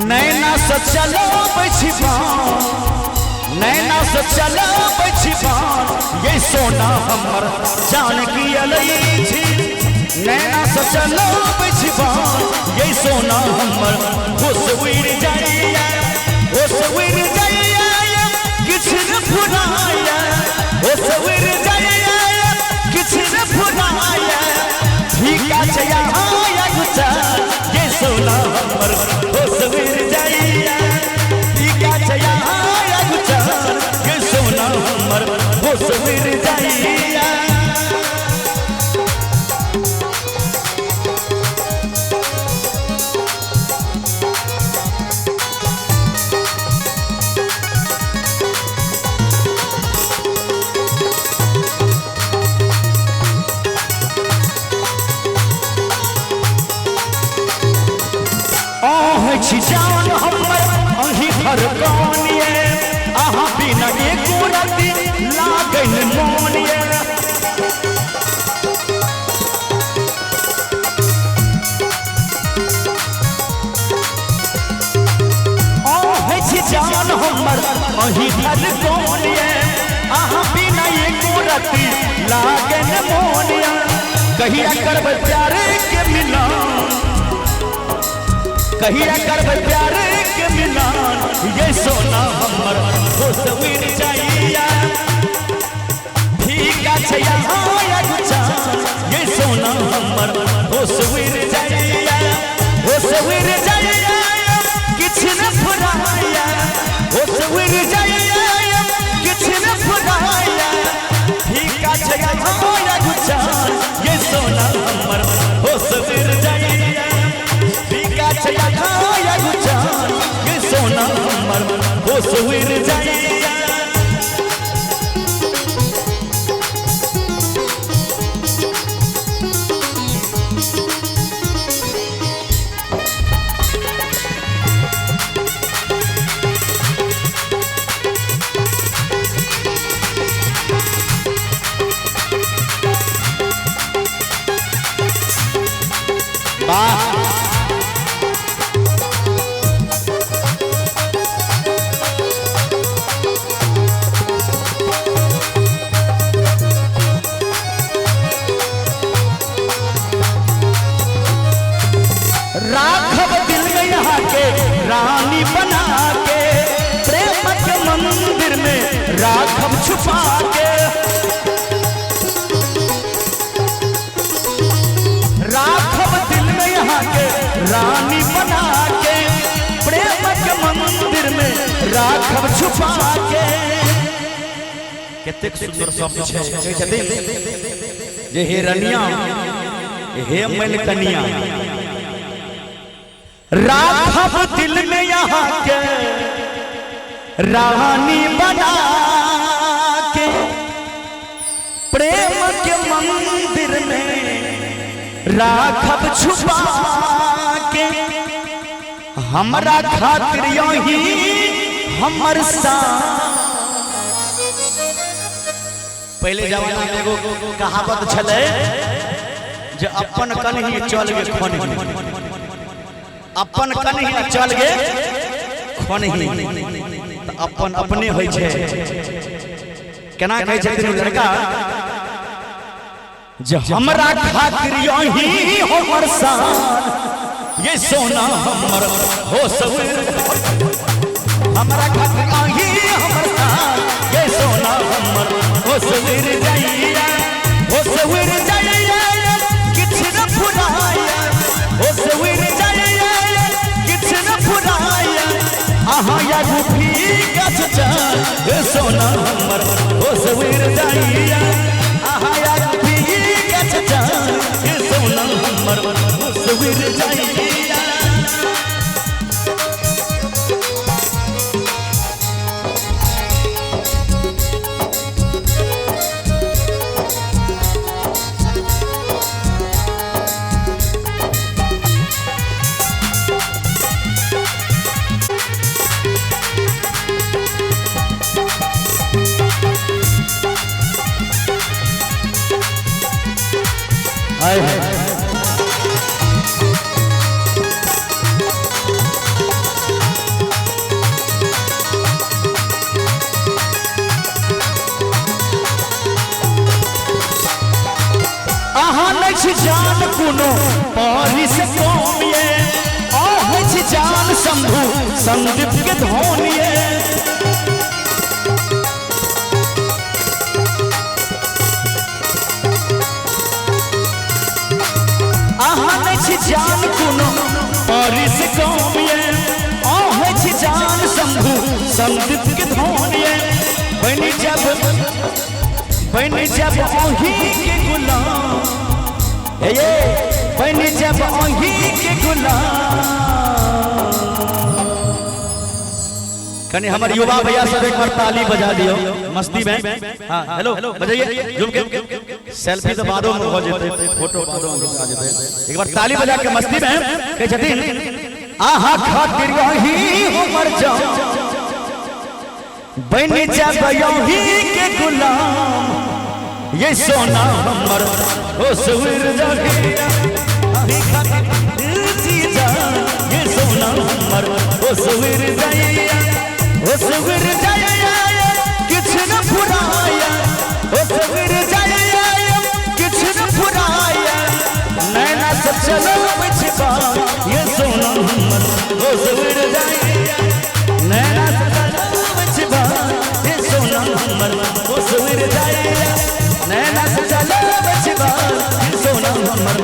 नैना से चलो बैठिबान, नैना से चलो बैठिबान, ये सोना हमर जान की अलई छी। नैना से चलो बैठिबान, ये सोना हमर होश उड़ जाइया, होश उड़ जाइया, किछ न फुराया, होश उड़ जाइया, किछ न फुराया। ठीका छया या गुचा, ये सोना हमर होश उड़ जाइया। ठीका छया या गुचा, ये सोना हमर होश उड़ जाइया। जान हमर अही धड़कनिए, अहाँ बिना एको रति लागल मोनिए। जान हमर अही धड़कनिए, अहाँ बिना एको रति लागल मोनिए। कहिया करब प्यार के मिलन, कहिया करब प्यार के मिलान, ये सोना हमर होश उड़ जाइया। ठीका छया या गुचा, ये सोना हमर होश उड़ जाइया। होश उड़ जाइया, किछ न फुराया, होश उड़ जाइया, किछ न फुराया। ठीका छया या गुचा, ये सोना हमर होश उड़ जाइया। ठीका छया या गुचा, ये सोना हमर होश उड़ जाइया। राघव दिल में यहाँ के रानी बना के, प्रेम के मंदिर में राघव छुपा के। राघव दिल में यहाँ के रानी बना के, प्रेम के मंदिर में राघव छुपा के। कतेक सुंदर शब्द छथिन जे हे रनिया हे मलकनिया। राघव दिल में यहाँ के रानी बना के, प्रेम के मंदिर में राघव छुपा के। हमरा खातिर यही हमर साथ। पहले जमाना में एगो कहावत छले जे अपन कन्ही चल गे खनही, अपन कन्ही चल गे खनही, तो अपन अपने होइ छै। केना कहै छथिन लड़का जे हमरा खातिर यही हमर साथ, ये सोना हमर होश हमरा खातिर यही हमर साथ, ये सोना हमर होश उड़ जाइया। होश उड़ जाइया, किछ न फुराया, होश उड़ जाइया, किछ न फुराया। अहाँ या भीगा ये सोना हमर होश उड़ जाइया। अहाँ या भीगा ये सोना हमर होश उड़ जाइया। हाय जान कुनो पारी से कौमिए आहज जान शंभु संदीप के धोनिए आहज जान कुनो पारी से कौमिए आहज जान शंभु संदीप के धोनिए बनी जब ओही के गुलाम ये बनी जब ओही के गुलाम। कने हमारे युवा भैया सब एक बार ताली बजा दियो मस्ती में। हाँ हेलो बजाइए झूम के सेल्फी तो बादों में हो जाते फोटो आ जाते एक बार ताली बजा के मस्ती में कह छथिन आहा खातिर वही उमर जाओ बनी जब ओही के गुलाम ये सोना हमर हो सवेर जागे ये सोना हमर हो सवेर जाइया किछ न फुराया हो सवेर जाइया किछ न फुराया नैना से चलो बचबा ये सोना हमर हो सवेर जाइया नैना से चलो बचबा ये सोना हमर हो सवेर जाइया नैना से चलो बचबा सोना हमर